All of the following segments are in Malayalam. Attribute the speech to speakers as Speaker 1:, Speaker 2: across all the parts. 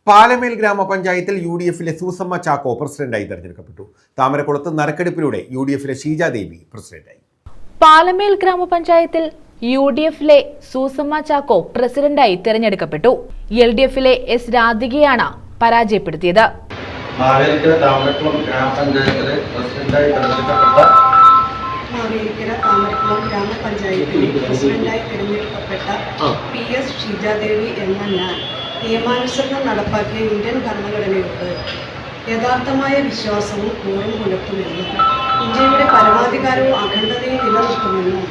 Speaker 1: പാലമേൽ ഗ്രാമപഞ്ചായത്തിൽ യു.ഡി.എഫിലെ സൂസമ്മ ചാക്കോ പ്രസിഡന്റായി തെരഞ്ഞെടുക്കപ്പെട്ടു. താമരക്കുളത്ത് നറുക്കെടുപ്പിലൂടെ യു.ഡി.എഫിലെ ഷീജാദേവി പ്രസിഡന്റായി.
Speaker 2: പാലമേൽ ഗ്രാമപഞ്ചായത്തിൽ യു.ഡി.എഫിലെ സൂസമ്മ ചാക്കോ പ്രസിഡന്റായി തെരഞ്ഞെടുക്കപ്പെട്ടു. എൽ.ഡി.എഫിലെ എസ് രാധികയാണ് പരാജയപ്പെടുത്തിയത്.
Speaker 3: താമരക്കുളം ഗ്രാമപഞ്ചായത്തിലെ പ്രസിഡന്റായി
Speaker 4: തിരഞ്ഞെടുക്കപ്പെട്ട PS ഷീജാദേവി എന്ന ഞാൻ നിയമാനുസരണം നടപ്പാക്കിയ ഇന്ത്യൻ ഭരണഘടനയോട് യഥാർത്ഥമായ വിശ്വാസവും കൂറും പുലർത്തുമെന്നും ഇന്ത്യയുടെ പരമാധികാരവും അഖണ്ഡതയും നിലനിർത്തുമെന്നും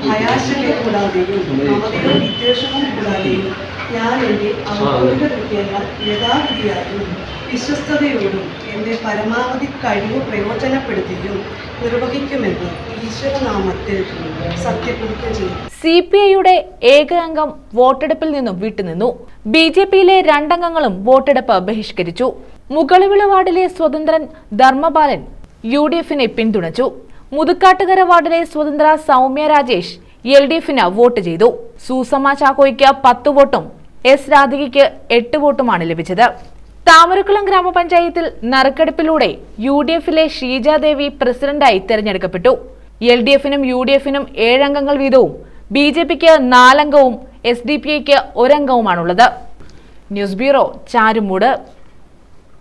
Speaker 4: ഭയാശങ്ക കൂടാതെയും മമതയും വിദ്വേഷവും കൂടാതെയും ഞാൻ എൻ്റെ ഔദ്യോഗിക കൃത്യങ്ങൾ യഥാവിധിയായും വിശ്വസ്തയോടും എൻ്റെ പരമാവധി കഴിവ് പ്രയോജനപ്പെടുത്തിയും നിർവഹിക്കുമെന്ന് ഈശ്വരനാമത്തിൽ സത്യപ്രതിജ്ഞ ചെയ്തു.
Speaker 2: CPIയുടെ ഏക അംഗം വോട്ടെടുപ്പിൽ നിന്നും വിട്ടുനിന്നു. BJPയിലെ രണ്ടംഗങ്ങളും വോട്ടെടുപ്പ് ബഹിഷ്കരിച്ചു. മുകളിവിള വാർഡിലെ സ്വതന്ത്രൻ ധർമ്മപാലൻ UDFിനെ പിന്തുണച്ചു. മുതുക്കാട്ടുകര വാർഡിലെ സ്വതന്ത്ര സൗമ്യ രാജേഷ് LDFിന് വോട്ട് ചെയ്തു. സൂസമ്മ ചാക്കോയ്ക്ക് 10 വോട്ടും എസ് രാധികയ്ക്ക് 8 വോട്ടുമാണ് ലഭിച്ചത്. താമരക്കുളം ഗ്രാമപഞ്ചായത്തിൽ നറുക്കെടുപ്പിലൂടെ UDFിലെ ഷീജാദേവി പ്രസിഡന്റായി തെരഞ്ഞെടുക്കപ്പെട്ടു. LDFിനും UDFിനും 7 അംഗങ്ങൾ വീതവും BJPക്ക് 4 അംഗവും SDPIക്ക് 1 അംഗവുമാണുള്ളത്. News bureau, Charummood.